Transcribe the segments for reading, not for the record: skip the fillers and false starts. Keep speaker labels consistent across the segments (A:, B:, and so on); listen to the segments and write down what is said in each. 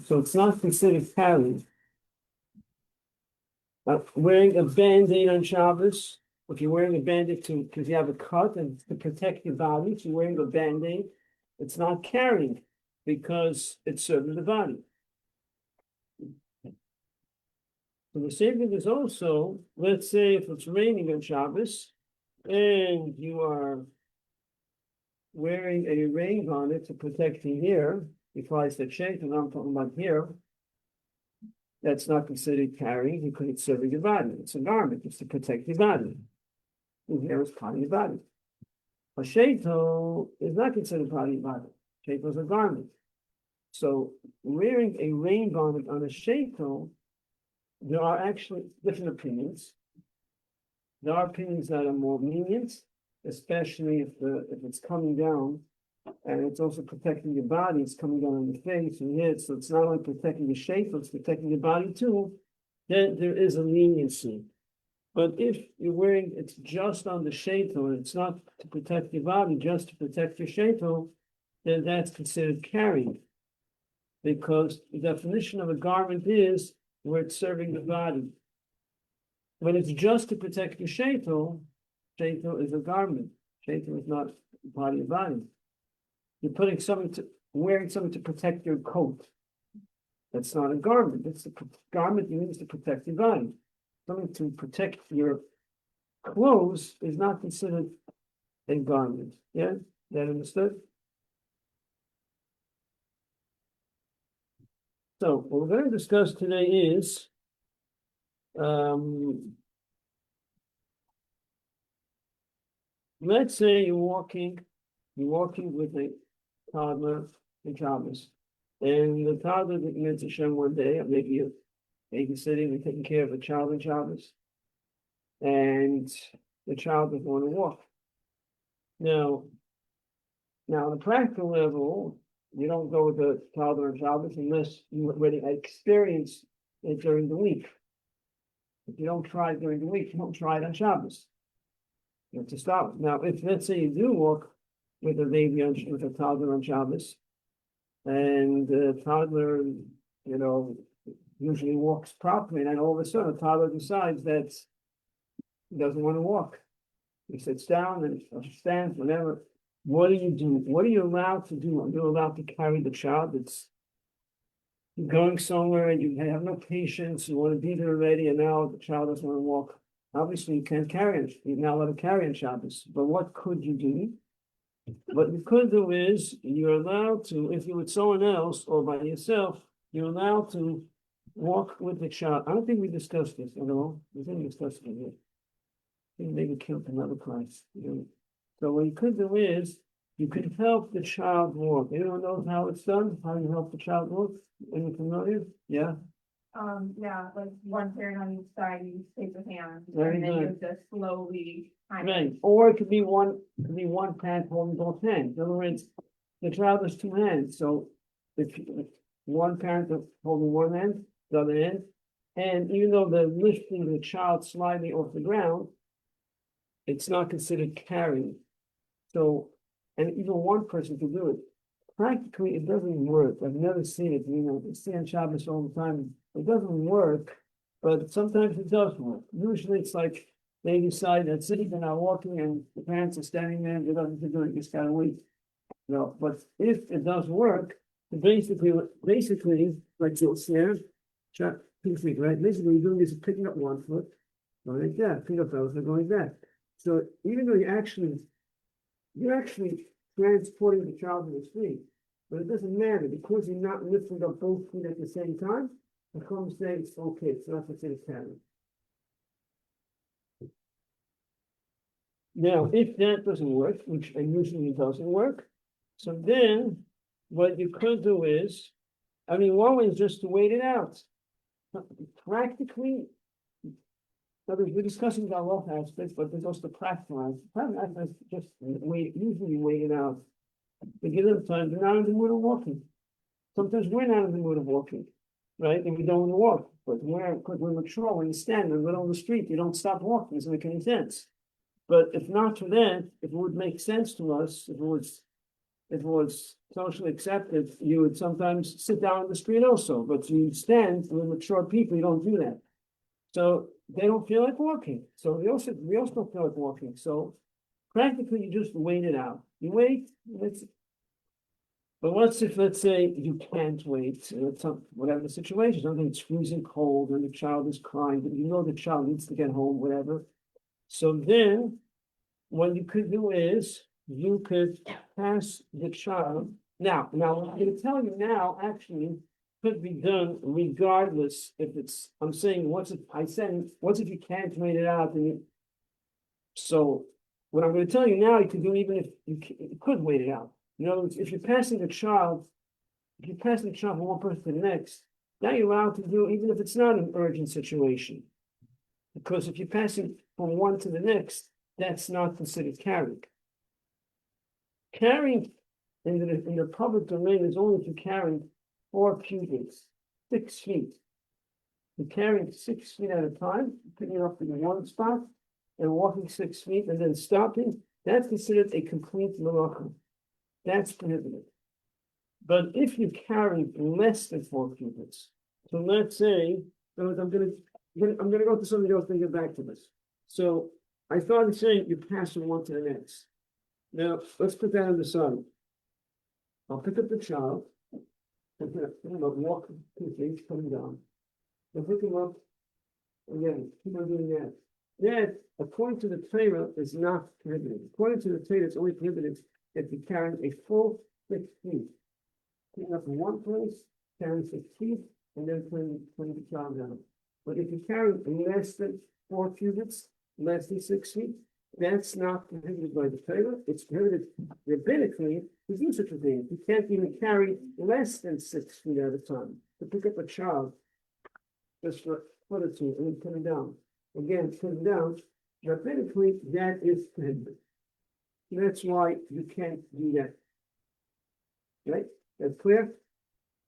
A: So it's not considered carrying. Wearing a band-aid on Shabbos, if you're wearing a band-aid because you have a cut and to protect your body, if you're wearing a band-aid, it's not carrying because it's serving the body. So the same thing is also, let's say if it's raining on Shabbos and you are wearing a rain garment to protect the hair, before I said shade, and I'm talking about hair, that's not considered carrying because it's serving your body. It's a garment, it's to protect your body. The hair is part of your body. A sheitel is not considered part of your body. Sheitel is a garment. So wearing a rain garment on a sheitel, there are actually different opinions. There are opinions that are more lenient, especially if it's coming down and it's also protecting your body. It's coming down on the face and head, so it's not only protecting the sheitel, it's protecting your body too. Then there is a leniency. But if you're wearing it's just on the sheitel and it's not to protect your body, just to protect your sheitel, then that's considered carrying. Because the definition of a garment is where it's serving the body. When it's just to protect your sheitel, sheitel is a garment. Sheitel is not part of your body. You're wearing something to protect your coat. That's not a garment. It's a garment you use to protect your body. Something to protect your clothes is not considered a garment. Yeah, that understood? So what we're going to discuss today is let's say you're walking with a toddler in Shabbos, and the toddler meant to Hashem one day, or maybe you're babysitting and taking care of a child in Shabbos, and the child doesn't want to walk. Now, on a practical level, you don't go with a toddler in Shabbos unless you already experienced it during the week. If you don't try it during the week, you don't try it on Shabbos. You have to stop. Now, if let's say you do walk with a baby with a toddler on Shabbos, and the toddler, usually walks properly, and then all of a sudden, the toddler decides that he doesn't want to walk. He sits down and stands, whatever. What do you do? What are you allowed to do? Are you allowed to carry the child? You're going somewhere and you have no patience, you want to be there already, and now the child doesn't want to walk. Obviously, you can't carry it. You're not allowed to carry on Shabbos. But what could you do? What you could do is you're allowed to, if you're with someone else or by yourself, you're allowed to walk with the child. I don't think we discussed this at all. We didn't discuss it yet. I think maybe killed another class. So what you could do is you could help the child walk. Anyone knows how it's done? How you help the child walk? Anyone familiar? Yeah.
B: Yeah, like one parent on each side, you take the hand,
A: Very
B: and then you
A: good.
B: just slowly.
A: Right. Or it could be one parent holding both hands. In other words, the child has two hands. So if one parent is holding one hand, the other hand, and even though they're lifting the child slightly off the ground, it's not considered carrying. So, and even one person can do it. Practically, it doesn't work. I've never seen it. You see on Shabbos all the time. It doesn't work, but sometimes it does work. Usually, it's like they decide that they're not walking, and the parents are standing there. They don't do it. Just gotta wait. But if it does work, basically, like you'll see, right? Basically, you're doing this, picking up one foot, going like that. Pick up the other foot, going like that. So even though you're actually transporting the child to his feet, but it doesn't matter because you're not lifting up both feet at the same time. The Chum say it's okay, it's not considered carrying. Now, if that doesn't work, which usually doesn't work, so then what you could do is, one way is just to wait it out. Practically, we're discussing the law aspects, but there's also the practical aspect. Practical aspects just usually wait it out. We give them time, they're not in the mood of walking. Sometimes we're not in the mood of walking, right? And we don't want to walk. But we're mature, when you stand in the middle of the street, you don't stop walking, it doesn't make any sense. But if not for that, if it would make sense to us, if if it was socially accepted, you would sometimes sit down on the street also, but you stand with mature people, you don't do that. So they don't feel like walking, so we also don't feel like walking, so practically you just wait it out. You wait, but what's if, let's say, you can't wait, whatever the situation, something it's freezing cold and the child is crying, but you know the child needs to get home, whatever. So then, what you could do is, you could pass the child. Now, what I'm gonna tell you now, actually, could be done regardless if it's, I'm saying, once if you can't wait it out, then you. So, what I'm gonna tell you now, you can do even if you could wait it out. In other words, if you're passing the child from one person to the next, now you're allowed to do even if it's not an urgent situation. Because if you're passing from one to the next, that's not considered carrying. Carrying in the public domain is only if you're carrying 4 cubits, 6 feet. You're carrying 6 feet at a time, picking it up in one spot and walking 6 feet and then stopping. That's considered a complete melacha. That's prohibited. But if you carry less than 4 cubits, so let's say, I'm gonna go to something else and get back to this. So I started saying you pass from one to the next. Now let's put that on the side. I'll pick up the child, and walk 2 feet, coming down. I'll pick him up again, keep on doing that. That, according to the Torah, is not prohibited. According to the Torah, it's only prohibited if you're carrying a full 6 feet. Picking up in one place, carrying 6 feet, and then putting the child down. But if you're carrying less than 4 cubits, less than 6 feet, that's not prohibited by the Torah. It's prohibited rabbinically to do such a thing. You can't even carry less than 6 feet at a time. To pick up a child, just for a foot or two, and then put him down. Again, put him down. Rabbinically, that is prohibited. That's why you can't do that. Right? That's clear?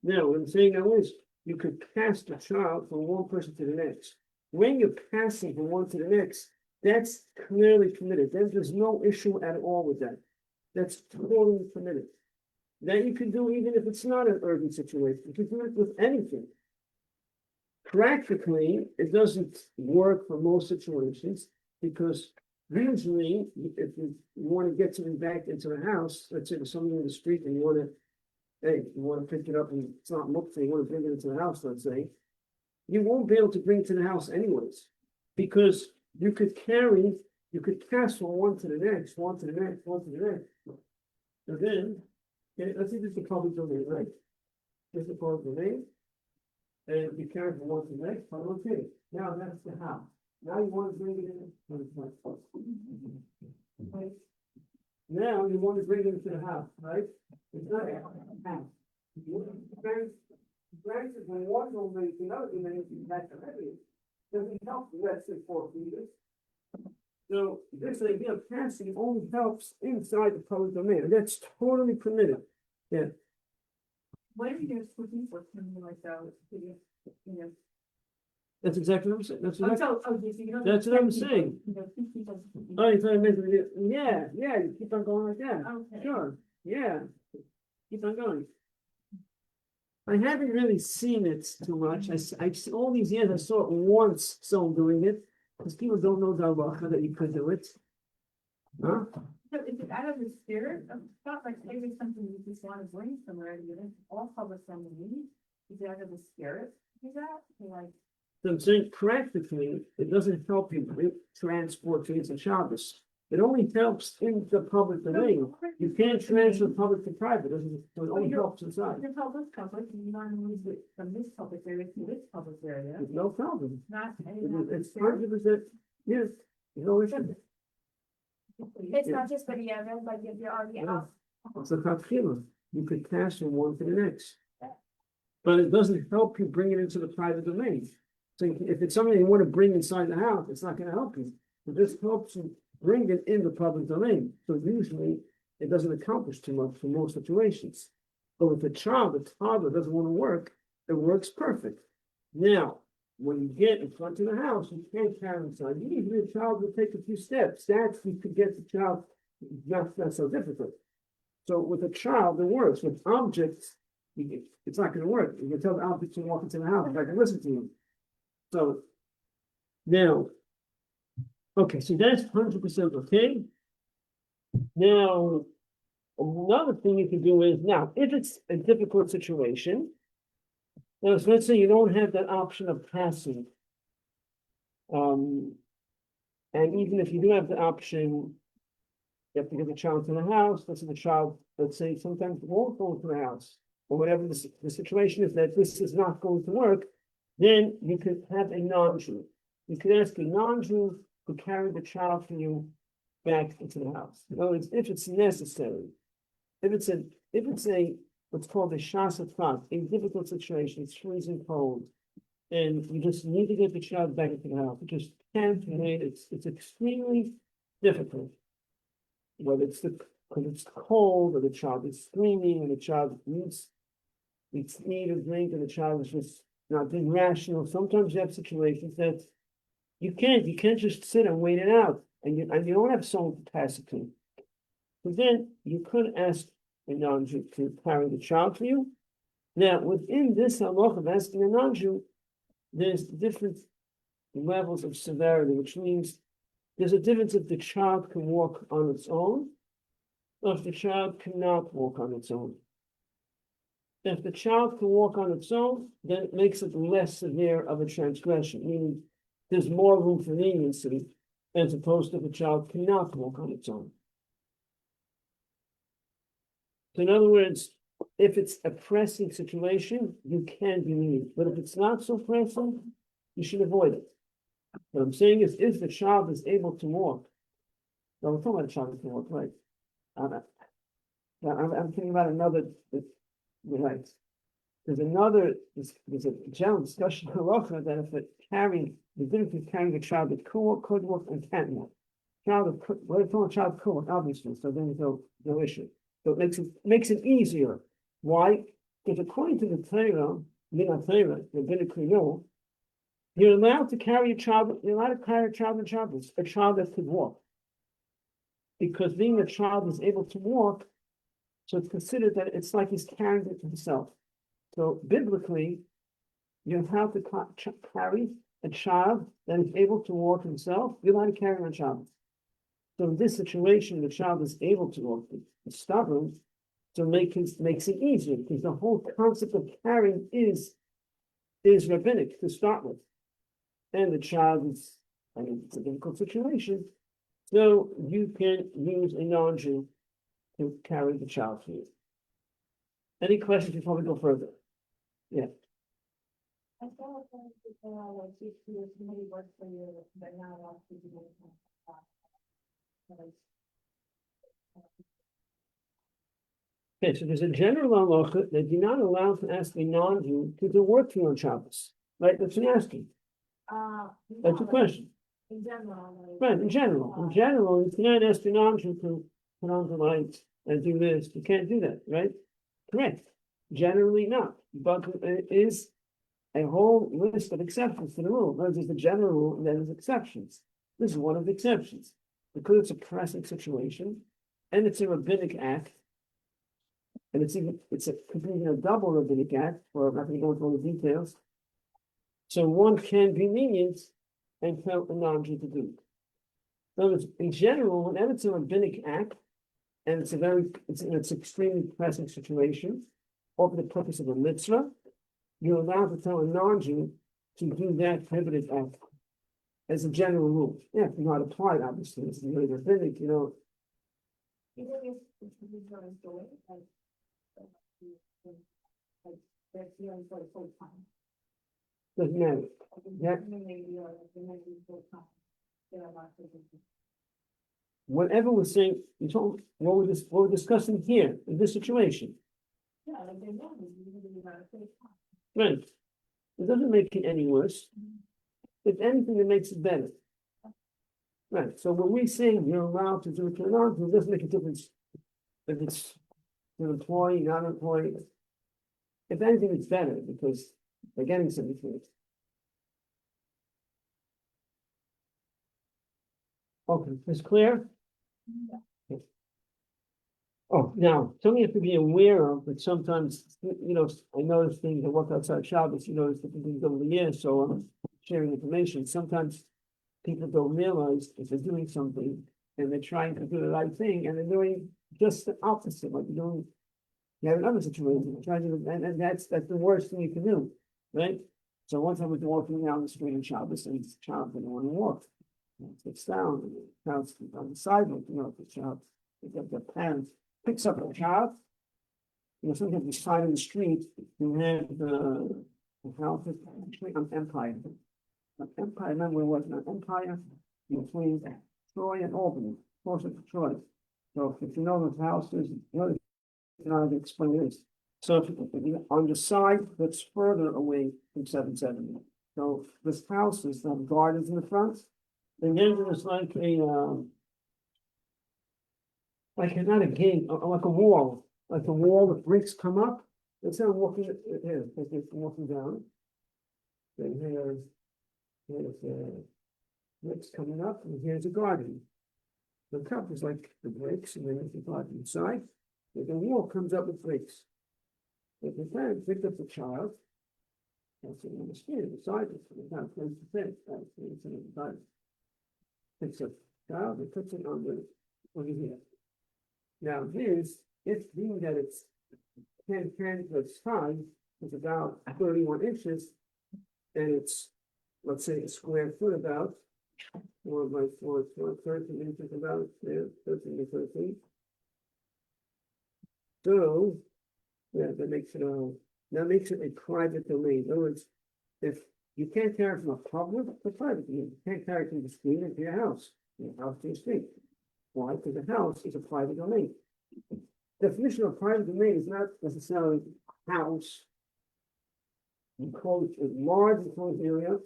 A: Now, what I'm saying now is, you could pass the child from one person to the next. When you're passing from one to the next, that's clearly permitted. Then there's no issue at all with that. That's totally permitted. That you can do even if it's not an urgent situation. You can do it with anything. Practically, it doesn't work for most situations because usually, if you want to get something back into the house, let's say there's something in the street and you want to pick it up and it's not muktzah, you want to bring it into the house, let's say, you won't be able to bring it to the house anyways, because you could pass from one to the next, one to the next, one to the next. And then, let's see, this is the public domain, right? This is the public domain. And you carry from one to the next, okay, now that's the house. Now you want to bring it in. Now you want to bring it into the house, right? It's not a house. Branches from one domain to another domain, that's already. Doesn't help less than 4 feet. So this idea of passing only helps inside the public domain, and that's totally permitted. Yeah.
B: What if you're looking for something like that, you know?
A: That's exactly what I'm saying. That's what I'm saying.
B: Oh,
A: Oh, you're trying to make it, yeah, you keep on going like that.
B: okay.
A: Sure, yeah, keep on going. I haven't really seen it too much. All these years I saw it once, someone doing it, because people don't know the halacha that you could do it. Huh?
B: So is it out of the spirit of thought, like maybe something you just want to bring somewhere, you know, all public meetings? Is it out of the spirit? Is that like?
A: So I'm saying practically, it doesn't help you transport things in Shabbos. It only helps in the public domain. You can't transfer public to private. It only helps inside.
B: The public, you want to move it from this public area to this public area.
A: There's no problem.
B: Not
A: It's 100%, yes, no issue.
B: It's not just for the other, like if you're already out.
A: It's a katchila. You could pass from one to the next. But it doesn't help you bring it into the private domain. So if it's something you want to bring inside the house, it's not going to help you. It just helps you bring it in the public domain. So usually it doesn't accomplish too much for most situations. But with a child, the toddler doesn't want to work, it works perfect. Now, when you get in front of the house, you can't carry inside. Usually the child will take a few steps. That's you could get the child not so difficult. So with a child, it works. With objects, it's not going to work. You can tell the object to walk into the house. I can listen to you. So now, okay, so that's 100% okay. Now, another thing you can do is now, if it's a difficult situation, now so let's say you don't have that option of passing. And even if you do have the option, you have to get the child to the house. Let's say the child, let's say sometimes won't go to the house, or whatever the situation is that this is not going to work, then you could have a non-Jew. You could ask a non-Jew to carry the child for you back into the house. In other words, if it's necessary, if it's a what's called a shasat, a difficult situation, it's freezing cold, and you just need to get the child back into the house. You just can't wait. It's extremely difficult. Whether it's because it's cold, or the child is screaming, and the child needs need a drink, and the child is just not being rational. Sometimes you have situations that you can't just sit and wait it out, and you don't have someone to pass it to. But then you could ask a non-Jew to carry the child for you. Now, within this halach of asking a non-Jew, there's different levels of severity, which means there's a difference if the child can walk on its own, or if the child cannot walk on its own. If the child can walk on its own, then it makes it less severe of a transgression, meaning there's more room for leniency, as opposed to if a child cannot walk on its own. So in other words, if it's a pressing situation, you can be lenient. But if it's not so pressing, you should avoid it. What I'm saying is, if the child is able to walk, now we're talking about a child who can walk, right? I'm thinking about another, right? There's a general discussion that if it the difference is carrying a child that could walk and can't walk. Child could walk, obviously, so then there's no issue. So it makes it easier. Why? Because according to the Torah, the rabbinic rule, you're allowed to carry a child. You're allowed to carry a child in Shabbos, a child that could walk, because being a child is able to walk, so it's considered that it's like he's carrying it himself. So biblically, you're allowed to carry a child that is able to walk himself. You're allowed to carry him on Shabbos. So in this situation, the child is able to walk. It's stubborn, so makes it easier, because the whole concept of carrying is rabbinic to start with. And the child it's a difficult situation. So you can use a non-Jew to carry the child for you. Any questions before we go further? Yeah.
B: I saw like if somebody works for you, but not allowed to do
A: Okay, so there's a general halacha that you're not allowed to ask a non-Jew to do work for you on Shabbos. Right? That's what you're asking. That's a question.
B: In general.
A: Right, in general. In general, you cannot ask a non-Jew to put on the lights and do this. You can't do that, right? Correct. Generally not. But it is a whole list of exceptions to the rule. There's the general rule, and then there's exceptions. This is one of the exceptions. Because it's a pressing situation, and it's a rabbinic act, and it's a completely a double rabbinic act, or I'm not going to go into all the details. So one can be lenient and tell a non-Jew to do it. In other words, in general, whenever it's a rabbinic act, and it's an extremely pressing situation, or for the purpose of a mitzvah, you're allowed to tell a non-Jew to do that prohibited act as a general rule. Yeah, if you're not applied, obviously, it's really rabbinic,
B: Even if he's not enjoying it, like they're feeling for the full time.
A: doesn't matter. Yeah. Whatever we're saying, what we're discussing here in this situation.
B: Yeah, like they know this.
A: Right. It doesn't make it any worse. If anything, it makes it better. Right. So when we say you're allowed to do it to an non-Jew, it doesn't make a difference if it's an employee, not an employee. If anything, it's better because they're getting something for it. Okay, is clear?
B: Yeah.
A: Oh, now, something you have to be aware of, but sometimes, I notice things, I work outside Shabbos, you notice different things over the years, so I'm sharing information. Sometimes people don't realize if they're doing something and they're trying to do the right thing and they're doing just the opposite, like you're doing, you have another situation, trying to, and that's the worst thing you can do, right? So once I was walking down the street in Shabbos and the child didn't want to walk. Sits down, and the child's on the sidewalk, the child, the parent picks up the child. Sometimes you find in the street, you have the house, actually on Empire. Empire, remember it was an empire between Troy and Albany, closer to Troy. So if you know those houses, you know how to explain this. So if on the side that's further away from 770. So this house is the gardens in the front. And then there's like not a gate, like a wall with bricks come up. It's not walking here, it's walking down. Then here's bricks coming up, and here's a garden. The cup is like the bricks, and then there's the garden inside. The wall comes up with bricks. If the parent picked up the child, that's in the street, beside it, it's not a place to sit, that's it's in the garden. Picks up the child and puts it on over here. Now this, it's being that it's 10 plus 5 is about 31 inches, and it's, let's say, a square foot about 4 by 4, 13 inches about, 13 to 13. So, yeah, that makes it a private domain. In other words, if you can't carry it from a public to private, you can't carry it from the street into your house to your street. Why? Because the house is a private domain. Definition of private domain is not necessarily house, enclosed, a large enclosed area.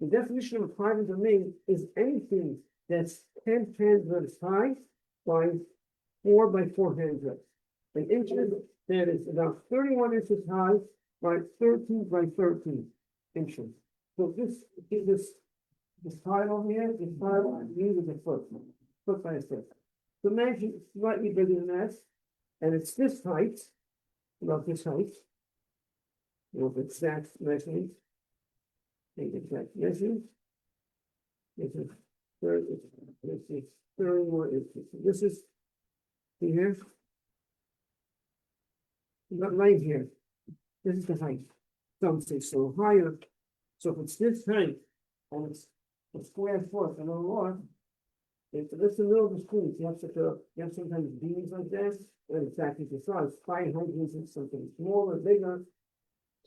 A: The definition of a private domain is anything that's 10 handbreadths high by 4 by 4 handbreadths. An inches that is about 31 inches high by 13 by 13 inches. So this tile here, this tile uses a foot by a foot. So imagine it's slightly bigger than that, and it's this height, about this height. If it's that measurement, take exact measurement. This is 31 inches. This is here. Not right here. This is the height. Some say so higher. So if it's this height and it's a square foot and a lot, if it's the middle of the street, you have sometimes beams like this, and it's actually the size, 500 is something smaller, bigger.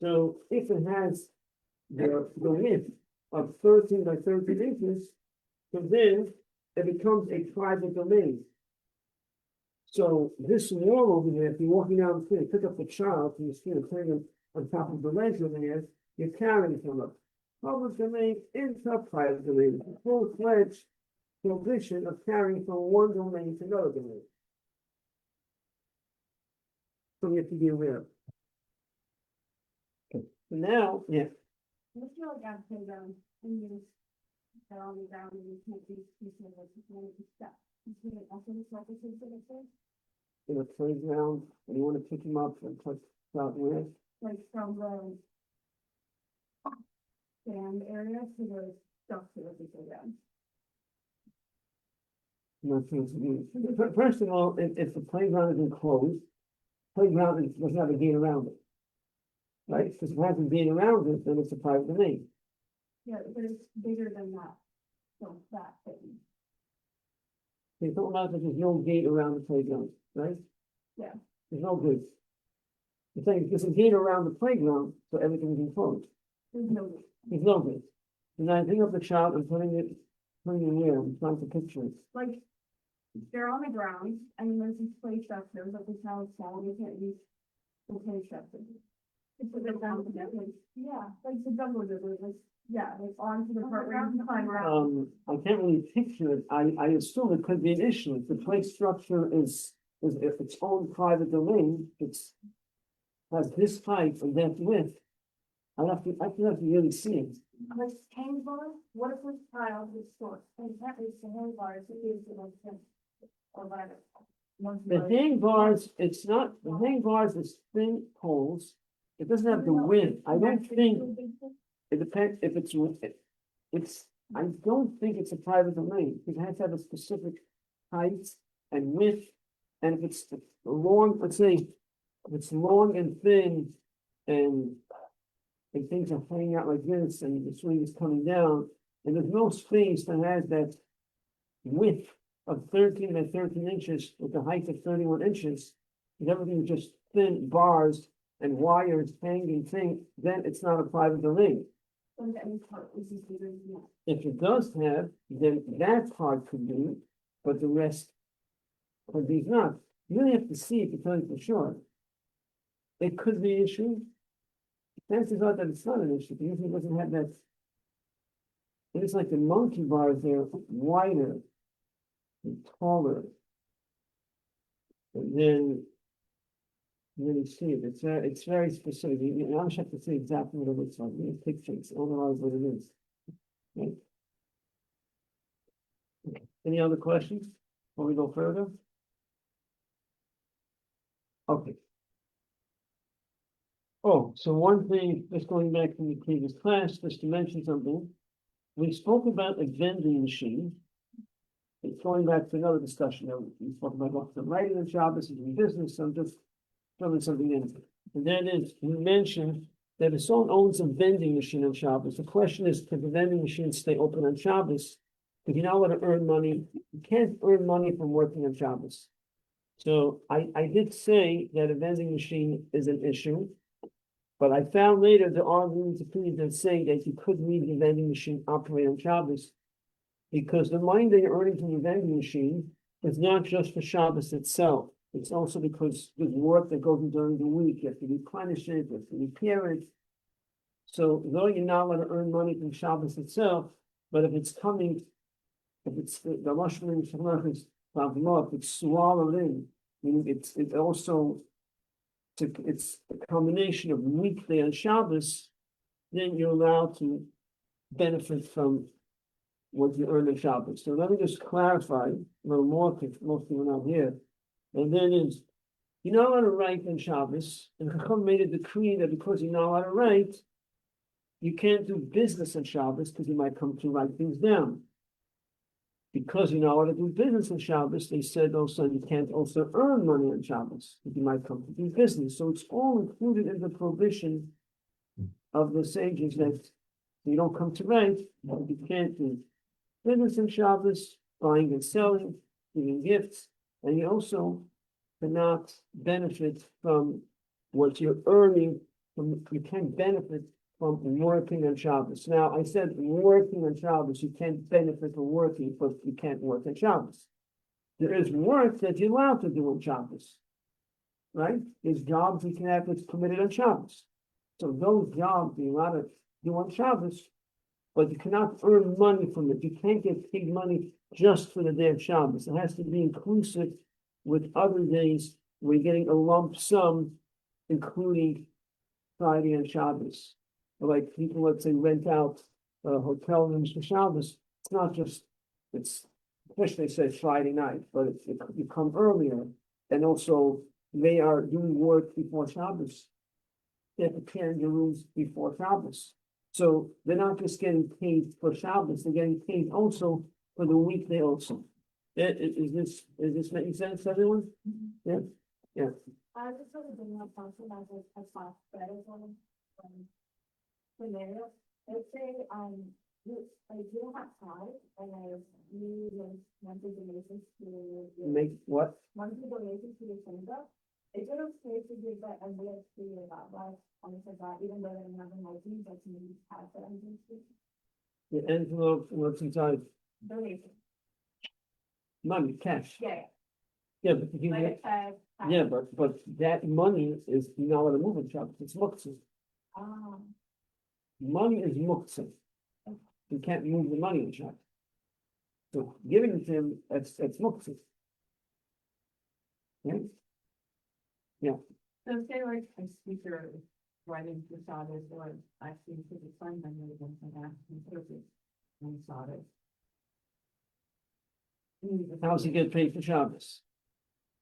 A: So if it has the width of 13 by 13 inches, so then it becomes a private domain. So this wall over here, if you're walking down the street, pick up the child from the street and put him on top of the ledge over there, you're carrying from a public domain into a private domain, full-fledged prohibition of carrying from one domain to another domain. So you have to be aware of. Okay. So now, yeah.
B: Let's go down to them and use that on the ground and you can't do pieces of stuff. You can also just like a piece of it.
A: In a playground, and you want to pick him up and put out where?
B: Like from the stand area to the stuff to the playground.
A: First of all, if the playground is enclosed, playground doesn't have a gate around it. Right? Because if it hasn't been around it, then it's a private domain.
B: Yeah, but it's bigger than that. So that thing.
A: It's not like there's no gate around the playground, right?
B: Yeah.
A: There's no gate. You're saying there's a gate around the playground, so everything's enclosed.
B: There's no way.
A: There's no gate. And I think of the child and putting it here, I'm trying to picture it.
B: Like, they're on the ground, and there's these play structures, but the town is small, you can't use the play structures. It's like yeah, like the double river, like, yeah, like onto the part where you can climb around.
A: I can't really picture it. I assume it could be an issue. If the play structure is its own private domain, has this height and that width. I have to really see it.
B: Like handbar, what if this child is short, and that is the handbar, so it is the most, or whatever.
A: The hang bars, it's not, the hang bars is thin poles. It doesn't have the width. I don't think, it depends if it's, I don't think it's a private domain. It has to have a specific height and width. And if it's long, let's say, if it's long and thin and things are hanging out like this and the swing is coming down, and there's no space that has that width of 13 by 13 inches with the height of 31 inches, and everything is just thin bars and wires hanging thing, then it's not a private domain. If it does have, then that part could be, but the rest could be not. You really have to see it to tell you for sure. It could be an issue. Chances are that it's not an issue. It usually doesn't have that. It's like the monkey bars, they're wider and taller. And then you see it. It's very specific. You always have to see exactly what it looks like. You need pictures, otherwise what it is. Okay. Okay. Any other questions before we go further? Okay. Oh, so one thing, just going back from the previous class, just to mention something. We spoke about a vending machine. It's going back to another discussion. We spoke about what's the writing on Shabbos and doing business. So I'm just throwing something in. And that is, we mentioned that if someone owns a vending machine on Shabbos, the question is, can the vending machine stay open on Shabbos? If you're not allowed to earn money, you can't earn money from working on Shabbos. So I did say that a vending machine is an issue. But I found later there are rules opinions that say that you could leave the vending machine operate on Shabbos, because the money that you're earning from the vending machine is not just for Shabbos itself. It's also because there's work that goes in during the week. You have to replenish it, you have to repair it. So though you're not allowed to earn money from Shabbos itself, but if it's coming, if it's the mushroom is if it's swallowed in, meaning it's also. It's a combination of weekday and Shabbos, then you're allowed to benefit from what you earn on Shabbos. So let me just clarify a little more, because most people are not here. And then is, you're not allowed to write on Shabbos, and Chacham made a decree that because you're not allowed to write, you can't do business on Shabbos because you might come to write things down. Because you're not allowed to do business on Shabbos, they said also you can't also earn money on Shabbos, because you might come to do business. So it's all included in the prohibition of the sages that you don't come to rent, you can't do business on Shabbos, buying and selling, giving gifts, and you also cannot benefit from what you're earning from, you can't benefit from working on Shabbos. Now, I said working on Shabbos, you can't benefit from working, but you can't work on Shabbos. There is work that you're allowed to do on Shabbos, right? There's jobs you can have that's permitted on Shabbos. So those jobs you're allowed to do on Shabbos, but you cannot earn money from it. You can't get paid money just for the day of Shabbos. It has to be inclusive with other days where you're getting a lump sum, including Friday and Shabbos. Like people, let's say, rent out hotel rooms for Shabbos. It's not just, it's, especially say Friday night, but you come earlier, and also they are doing work before Shabbos. They're preparing the rooms before Shabbos. So they're not just getting paid for Shabbos, they're getting paid also for the weekday also. Is this making sense to everyone? Yeah? Yeah.
B: I just sort of bring up something as a class better one. Scenario, let's say, you don't have time, and you monthly donations to.
A: Make what?
B: Monthly donations to the center. Is it okay to give that a bit to your rabbi, on the even though they're not in my team, but you have that in
A: The envelope, what's inside?
B: donation?
A: Money, cash.
B: Yeah.
A: Yeah, but you
B: Like
A: get,
B: a tag.
A: yeah, but that money is, you're not allowed to move in Shabbos, it's muktzah. Money is muktzah. You can't move the money in Shabbos. So giving it to him, that's muktzah. Yeah? Yeah.
B: So say like a speaker writing for Shabbos, or asking for the sign manual and asking for it on Shabbos.
A: How's he get paid for Shabbos?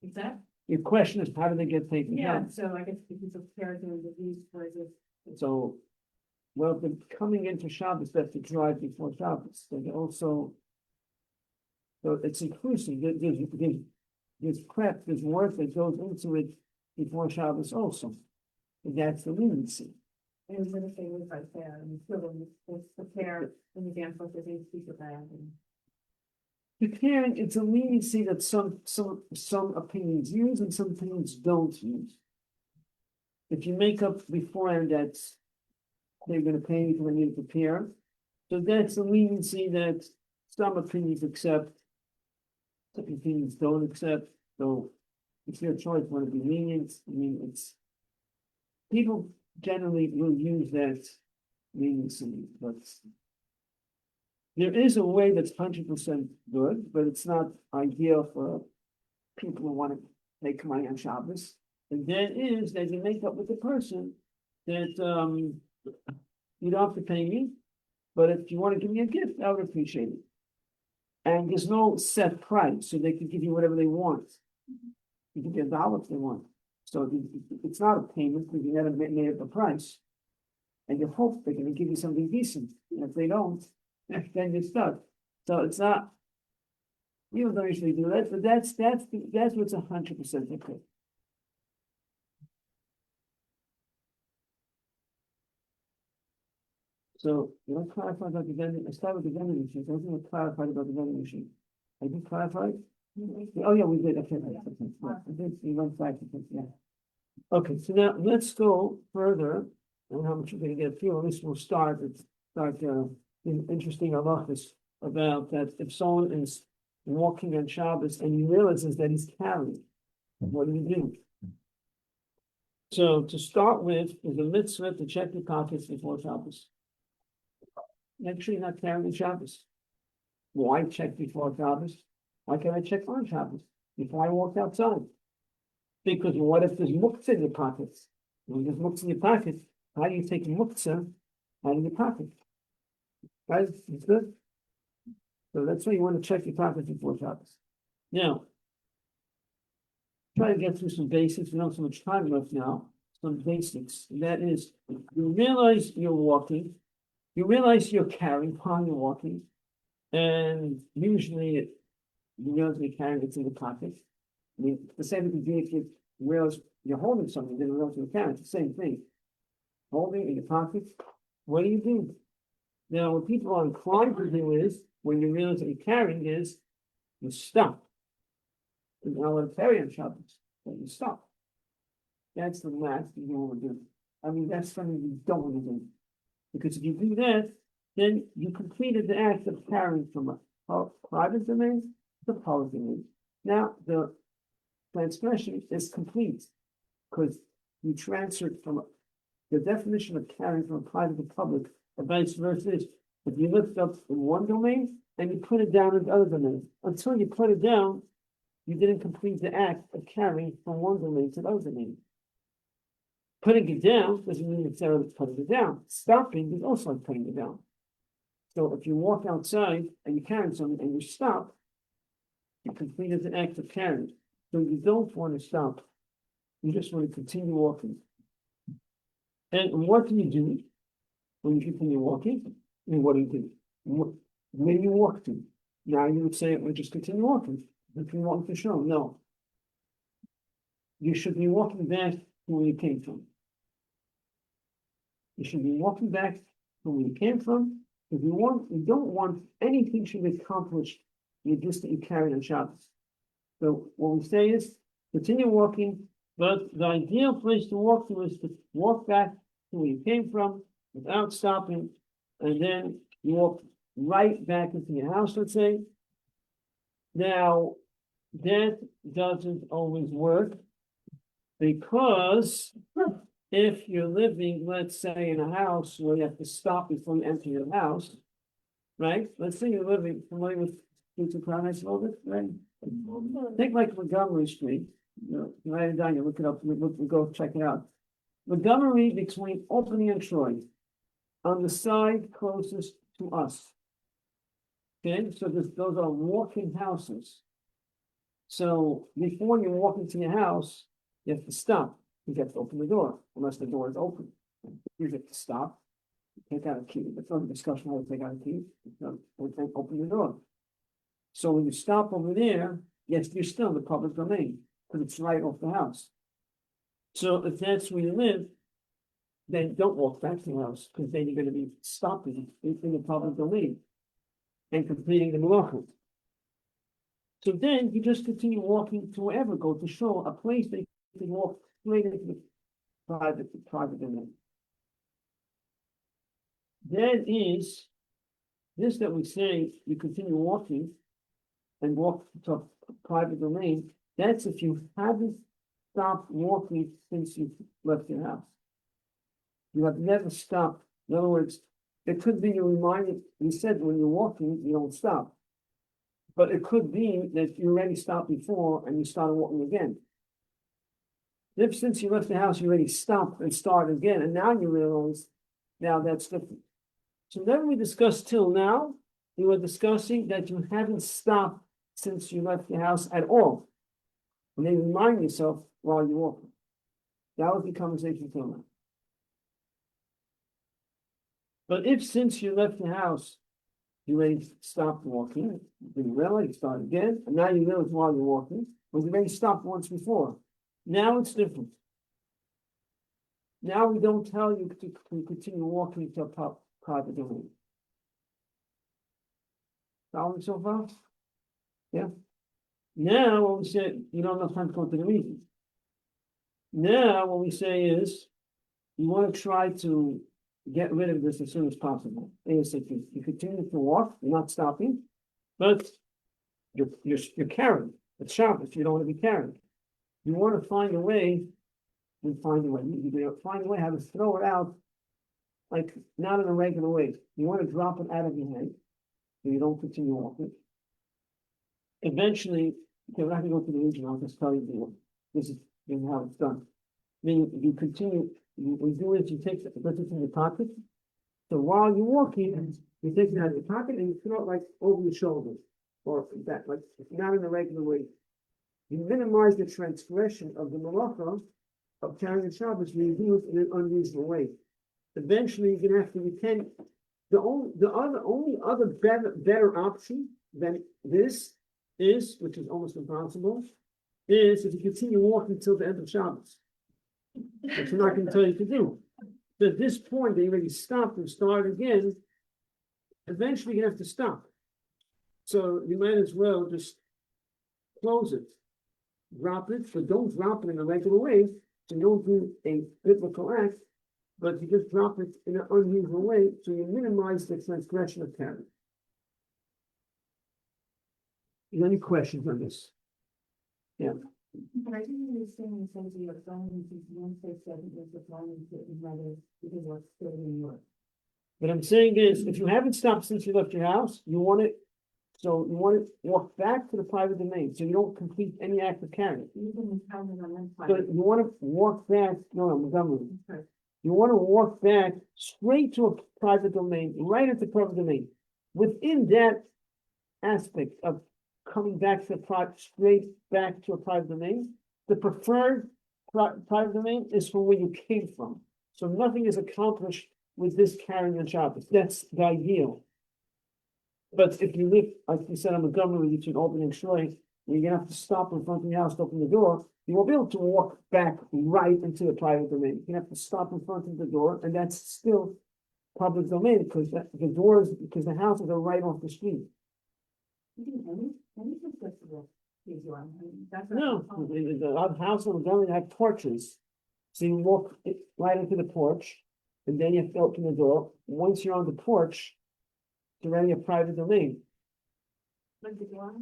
B: Exactly.
A: Your question is, how do they get taken
B: Yeah,
A: down?
B: so I guess because of character and disease versus.
A: So, well, if they're coming into Shabbos, they have to drive before Shabbos. They also, so it's inclusive. There's prep, there's work that goes into it before Shabbos also. And that's the leniency.
B: And then the thing was right there, and still, it's prepare in advance what they're going to speak about. And
A: Preparing, it's a leniency that some opinions use and some opinions don't use. If you make up beforehand that they're gonna pay you when you prepare, so that's a leniency that some opinions accept, some opinions don't accept, so it's your choice whether to be lenient. I mean, it's people generally will use that leniency, but there is a way that's 100% good, but it's not ideal for people who want to make money on Shabbos. And that is that you make up with the person that you don't have to pay me, but if you want to give me a gift, I would appreciate it. And there's no set price, so they can give you whatever they want. You can get $1 if they want. So it's not a payment because you never made up a price. And you hope they're going to give you something decent. And if they don't, then you're stuck. So it's not, people don't usually do that, but that's what's 100% okay. So you don't clarify about the vending. I start with the vending machine. I wasn't clarified about the vending machine. I did clarify. Oh yeah, we did. Okay, yeah, I did. We went back to this. Yeah. Okay, so now let's go further. And how much you're going to get through. At least we'll start. Interesting halachas about that. If someone is walking on Shabbos and he realizes that he's carrying, what do you do? So to start with, is a mitzvah to check your pockets before Shabbos. Make sure you're not carrying Shabbos. Why check before Shabbos? Why can't I check on Shabbos before I walk outside? Because what if there's muktzah in your pockets? When there's muktzah in your pocket, how do you take muktzah out of your pocket? Right? It's good. So that's why you want to check your pockets before Shabbos. Now, try to get through some basics. We don't have so much time left now. Some basics. And that is, you realize you're walking. You realize you're carrying while you're walking. And usually, you realize you're carrying it in the pocket. I mean, the same thing if you realize you're holding something, then you realize you're carrying. It's the same thing. Holding in your pocket. What do you do? Now, what people are inclined to do is, when you realize that you're carrying is, you stop. You're not allowed to carry on Shabbos, but you stop. That's the last thing you want to do. I mean, that's something you don't want to do. Because if you do that, then you completed the act of carrying from a private domain to public domain. Now, the transgression is complete, because you transferred from the definition of carrying from private to public, or vice versa is, if you lift up in one domain and you put it down in the other domain, until you put it down, you didn't complete the act of carrying from one domain to the other domain. Putting it down doesn't mean necessarily putting it down. Stopping is also like putting it down. So if you walk outside and you carry something and you stop, you completed the act of carrying. So you don't want to stop. You just want to continue walking. And what do you do when you continue walking? And what do you do? Where do you walk to? Now you would say, well, just continue walking. If you want to show, no. You should be walking back to where you came from. You should be walking back from where you came from. If you don't want anything should be accomplished in the distance you carried on Shabbos. So what we say is continue walking, but the ideal place to walk to is to walk back to where you came from without stopping, and then you walk right back into your house, let's say. Now, that doesn't always work, because if you're living, let's say, in a house where you have to stop before you enter your house, right? Let's say you're living familiar with Pizza Paradise a little bit, right? Think like Montgomery Street. You write it down, you look it up, we go check it out. Montgomery between Albany and Troy, on the side closest to us. Okay, so those are walking houses. So before you walk into your house, you have to stop. You have to open the door, unless the door is open. You have to stop, take out a key. It's not a discussion how to take out a key. Open the door. So when you stop over there, yes, you're still in the public domain, because it's right off the house. So if that's where you live, then don't walk back to your house, because then you're gonna be stopping in the public domain and completing the malacha. So then you just continue walking to wherever, go to shul, a place that you can walk straight into the private domain. That is, this that we say you continue walking and walk to a private domain, that's if you haven't stopped walking since you left your house. You have never stopped. In other words, it could be you reminded, you said when you're walking, you don't stop. But it could be that you already stopped before and you started walking again. If since you left the house, you already stopped and started again, and now you realize, now that's different. So whatever we discussed till now, we were discussing that you haven't stopped since you left your house at all. And then remind yourself while you're walking. That was the conversation till now. But if since you left the house, you already stopped walking, you realize you start again, and now you realize while you're walking, but you already stopped once before. Now it's different. Now we don't tell you to continue walking to a private domain. Following so far? Yeah. Now what we say, you don't have time to go to the meeting. Now what we say is, you want to try to get rid of this as soon as possible. ASAP. You continue to walk, you're not stopping, but you're carrying. It's Shabbos, you don't want to be carried. You want to find a way, you find a way. You find a way how to throw it out, like not in a regular way. You want to drop it out of your hand, so you don't continue walking. Eventually, okay, we're not going to go to the region. I'll just tell you this is how it's done. Then you continue. We do it. You take it in your pocket. So while you're walking, you take it out of your pocket and you throw it like over your shoulders or that, like not in a regular way. You minimize the transgression of the malacha of carrying Shabbos. You do it in an unreasonable way. Eventually, you're going to have to repent. The only other better option than this is, which is almost impossible, is if you continue walking till the end of Shabbos. Which I'm not going to tell you to do. So at this point, they already stopped and started again. Eventually, you have to stop. So you might as well just close it, drop it, but don't drop it in a regular way. So you don't do a biblical act, but you just drop it in an unusual way, so you minimize the transgression of carrying. Any questions on this? Yeah.
B: But I think you're saying in terms of your phone, once they said it was the phone, because what's still in New York.
A: What I'm saying is, if you haven't stopped since you left your house, you want to walk back to the private domain, so you don't complete any act of carrying. So you want to walk back, no, Montgomery.
B: Okay.
A: You want to walk back straight to a private domain, right at the private domain. Within that aspect of coming back to straight back to a private domain, the preferred private domain is from where you came from. So nothing is accomplished with this carrying on Shabbos. That's the ideal. But if you live, like you said, on Montgomery between Albany and Troy, you're gonna have to stop in front of your house to open the door. You won't be able to walk back right into the private domain. You have to stop in front of the door, and that's still public domain because because the houses are right off the street. No, the house on Montgomery have porches. So you walk right into the porch, and then you have to open the door. Once you're on the porch, you're already a private domain.
B: Like the door?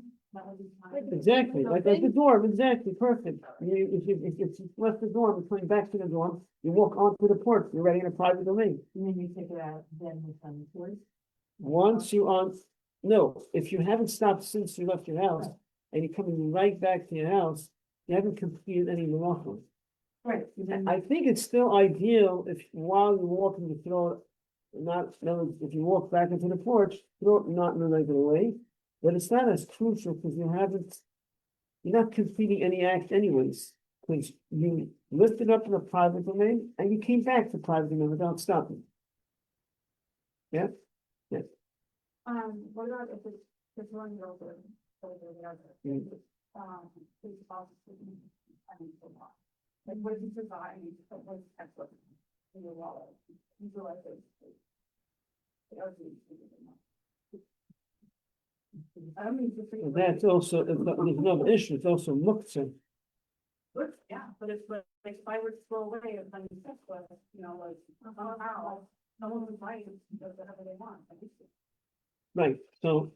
A: Exactly, like the dorm, exactly, perfect. If you left the dorm, you're coming back to the dorm, you walk onto the porch, you're already in a private domain.
B: And then you take it out, then it's on the porch?
A: Once you no, if you haven't stopped since you left your house, and you're coming right back to your house, you haven't completed any malacha.
B: Right.
A: I think it's still ideal if while you're walking, you throw it, if you walk back into the porch, throw it not in a regular way. But it's not as crucial because you haven't you're not completing any act anyways. Because you lifted up in the private domain and you came back to private domain without stopping. Yeah?
B: What about if it's one over the other?
A: Mm.
B: It's about, like, what is the design, what's excellent in your wallet? You feel like it's. I mean,
A: That's also, there's another issue, it's also muktzah.
B: yeah, but it's like if I were to throw away a funny sex with, like, somehow, no one would buy it, does whatever they want.
A: Right, so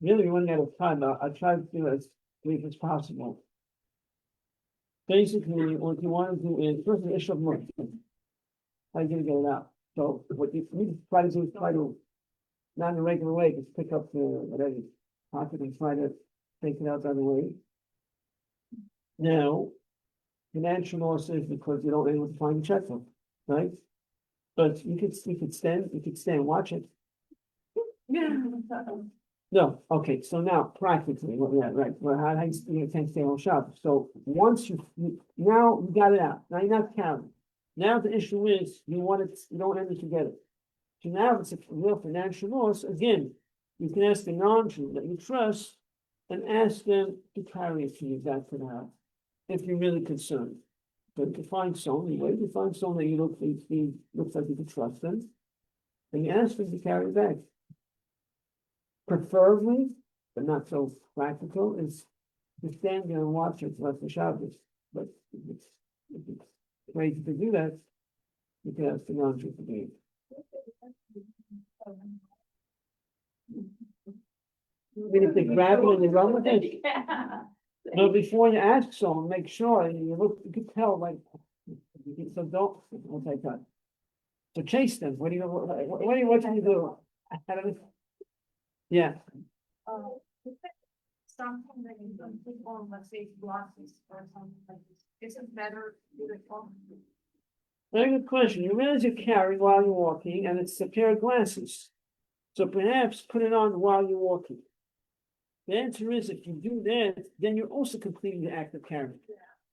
A: really we wouldn't have time, I try to do it as brief as possible. Basically, what you want to do is, first the issue of muktzah. How are you gonna get it out? So what you need to try to do is try to, not in a regular way, just pick up the, whatever, pocket and try to take it out the other way. Now, financial loss is because you don't able to find the checkbook, right? But you could stand, watch it. No, okay, so now practically, right, well, how you can't stay on shop. So once now you got it out, now you're not counting. Now the issue is, you don't want to get it. So now if it's a real financial loss, again, you can ask the non-Jew that you trust and ask them to carry it to you back to the house, if you're really concerned. But if you find someone, you find someone that you looks like you can trust them, and you ask them to carry it back. Preferably, but not so practical, is to stand there and watch it for the Shabbos. But if it's ready to do that, you can ask the non-Jew to do it. I mean, if they grab it and they run with it. No, before you ask someone, make sure, and you can tell, like, so don't, what's that got? So chase them, what do you do? Yeah,
B: Something that you don't put on, let's say, glasses or something like this, isn't better.
A: very good question. You realize you're carrying while you're walking, and it's a pair of glasses. So perhaps put it on while you're walking. The answer is, if you do that, then you're also completing the act of carrying.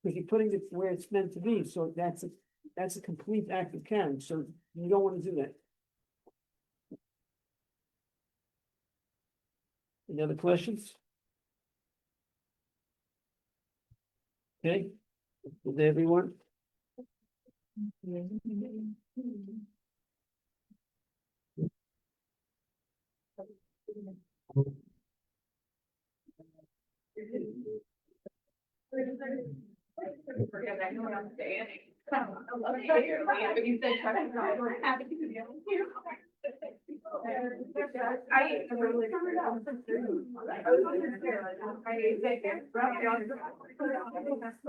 A: Because you're putting it where it's meant to be, so that's a complete act of carrying, so you don't want to do that. Any other questions? Okay, with everyone?
B: Forget I know what I'm saying. I love to hear it, but you said we're happy to be able to. I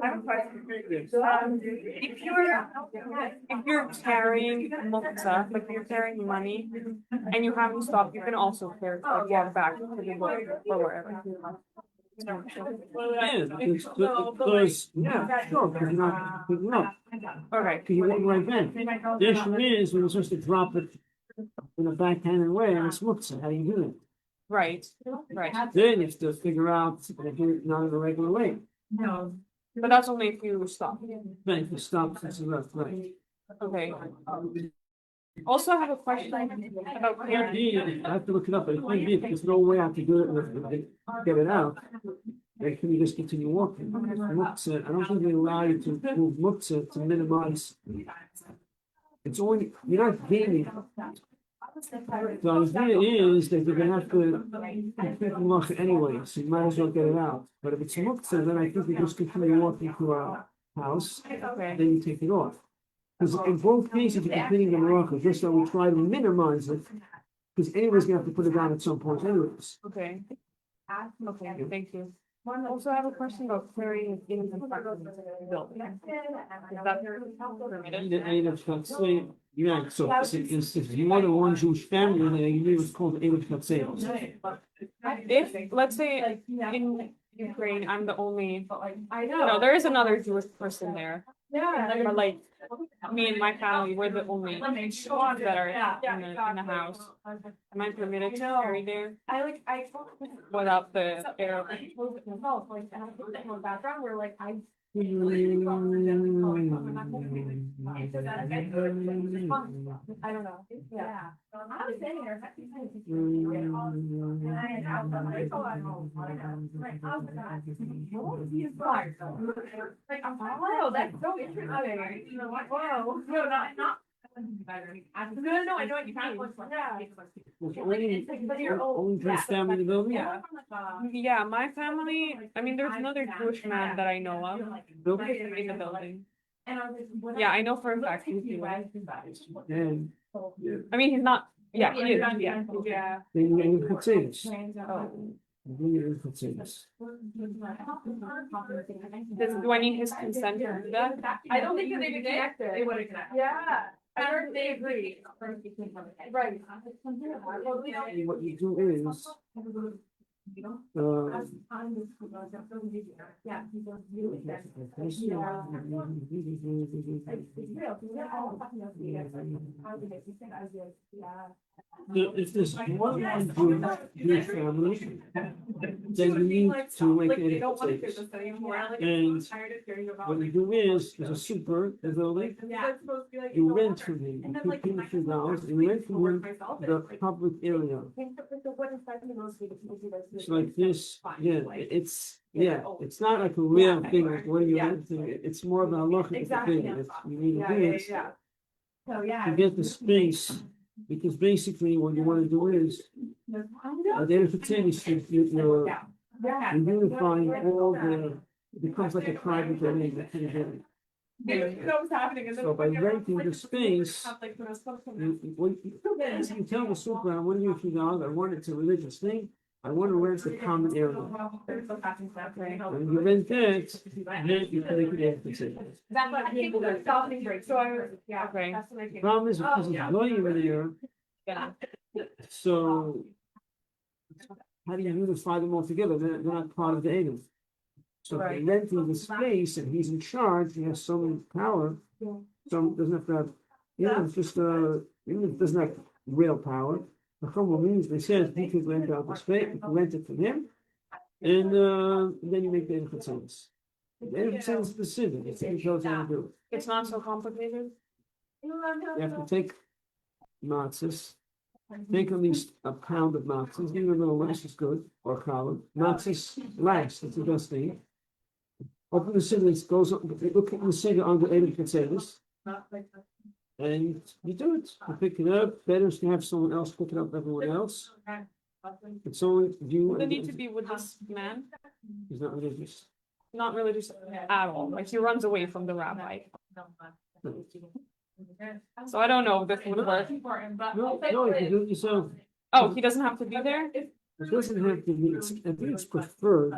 B: have a question.
C: If you're carrying muktzah, like you're carrying money and you haven't stopped, you can also carry like walk back to the book or wherever.
A: Yeah, because, yeah, sure, because you're not picking up,
C: Okay.
A: because you're walking right back. The issue is, when you're supposed to drop it in a backhanded way, and it's muktzah, how do you do it?
C: Right.
A: Then you have to figure out if you're not in a regular way.
C: No. But that's only if you stop.
A: Right, if you stop, it's left, right.
C: Okay. Also, I have a question about carrying.
A: I have to look it up, but it might be, there's no way I have to do it and get it out. Then can you just continue walking? Muktzah, I don't think they allow you to move muktzah to minimize. It's only, you're not gaining. So the idea is that you're gonna have to complete the malacha anyway, so you might as well get it out. But if it's muktzah, then I think you just continue walking to our house,
C: Okay.
A: then you take it off. Because in both cases, you're completing the malacha, just so we try to minimize it, because anyone's gonna have to put it down at some point anyways.
C: Okay. Okay, thank you. Also, I have a question about carrying in the front of the building. Is that permitted?
A: Yeah, so if you want a one Jewish family, then you need what's called Erev Chatzos.
C: If, let's say, in Ukraine, I'm the only, there is another Jewish person there. Yeah, but like, me and my family, we're the only that are in the house. Am I permitted to carry there without the air?
B: Background where like I. I don't know, yeah. I was sitting there. Like, wow, that's so interesting. Whoa, no, not. No, I know what you kind of. Yeah. But you're old.
A: Only first family in the building?
C: Yeah. Yeah, my family, I mean, there's another Jewish man that I know of in the building. Yeah, I know for a fact he's Jewish.
A: And,
C: I mean, he's not, yeah, he is, yeah.
A: then you could say this.
C: Oh.
A: Then you could say this.
C: Do I need his consent to do that?
B: I don't think that they would connect it. They would have connected. Yeah. I heard they agree. Right.
A: What you do is,
B: Yeah.
A: if there's one Jewish family, then you need to make it. And what you do is, there's a super, there's a lake, you rent from him, you pay him $2, you rent from him the public area. It's like this, yeah, it's not like a real thing, like when you rent it, it's more of a halachic thing, if you need to do it.
B: So, yeah.
A: To get the space, because basically what you wanna do is, at the end of the day, you're unifying all it becomes like a private domain, that's what you're doing. So by renting the space, you tell the super, I want to use $2, I want it's a religious thing, I want to rent the common area. When you rent that, then you can make it
C: Okay.
A: Problem is because it's going over there, so how do you unify them all together? They're not part of the Adam. So if you're renting the space and he's in charge, he has so much power, so doesn't have to have, it's just even if it doesn't have real power. The Chumrah means they said he could rent out the space, you can rent it from him, and then you make the influence. The influence is the city, the city tells you how to do it.
C: It's not so complicated.
A: You have to take matzahs, take at least a pound of matzahs, even a little less is good, or challah. Matzahs last, that's the best thing. Open the city, it goes up, look at the city on the Adam Ketzelis, and you do it. You pick it up, better to have someone else pick it up than everyone else. It's only you.
C: Would it need to be with this man?
A: He's not religious.
C: Not religious at all, like he runs away from the rabbi. So I don't know if this would work.
A: No, you can do it yourself.
C: Oh, he doesn't have to be there?
A: It doesn't have to be, I think it's preferred.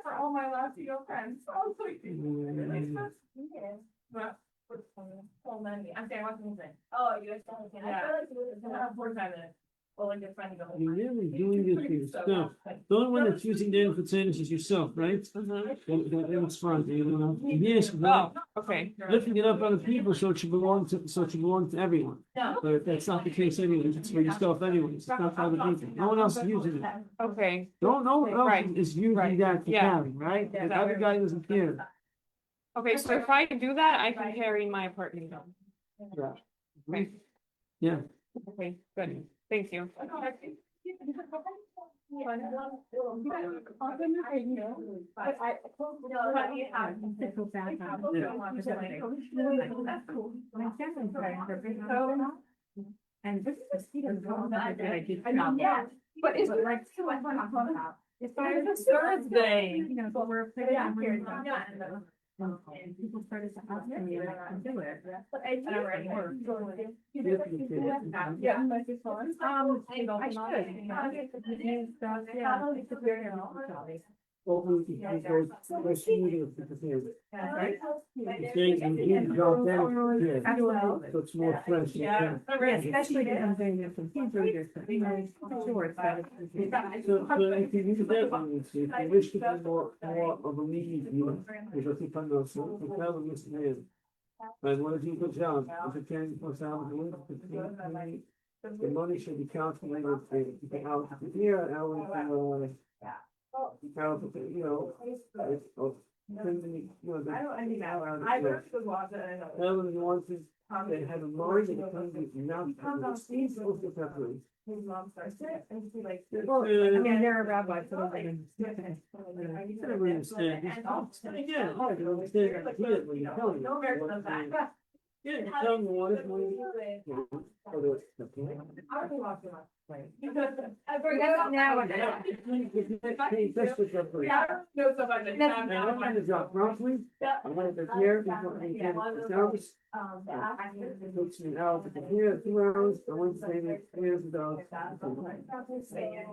B: For all my Latino friends. So many. I'm saying, what's the thing? Oh, you guys don't. I feel like it's not 45 minutes. Well, like a friend goes.
A: You're really doing it for yourself. The only one that's using the potatoes is yourself, right? That's fine. Yes, but
C: Okay.
A: lifting it up other people so it should belong to everyone. But that's not the case anyways. It's for yourself anyways. It's not for other people. No one else is using it.
C: Okay.
A: No one else
C: Right.
A: is using that to
C: Yeah.
A: carry, right? The other guy doesn't care.
C: Okay, so if I do that, I can carry my apartment down.
A: Yeah.
C: Right.
A: Yeah.
C: Okay, good. Thank you.
B: And this is a Stephen. Yeah, but it's like too much fun to talk about. It's Thursday. You know, but we're putting out here. And people started to ask me if I can do it. But I don't already work. Yeah. I should. Yeah.
A: Hopefully, you can go, let's see you if you can. The thing, and you drop down, yeah, so it's more fresh.
D: Yeah, especially if I'm doing it from Hebrew, sure,
A: So if you use that one, if you wish to be more of a lead, you, because you can go, so, you tell them this man. But what if you good job, if you can, for example, the money should be calculated, out here, out, out, you know,
B: I worked with Wanda and.
A: that was the ones that they had a mind and it comes with nothing. These are the separate.
B: His mom starts it, and she like.
A: Well,
D: I mean, they're a rabbi, so they can.
A: I don't understand. Again, hard to understand that kid when you tell me.
B: No American does that.
A: Yeah, you tell them what is money.
B: I forgot now.
A: Hey, that's the separate.
B: Yeah, I don't know somebody.
A: And I'm gonna drop roughly.
B: Yeah.
A: I'm gonna be here before I get the service. It takes me an hour to get here, 2 hours, I went to say that here's the dog.
B: That's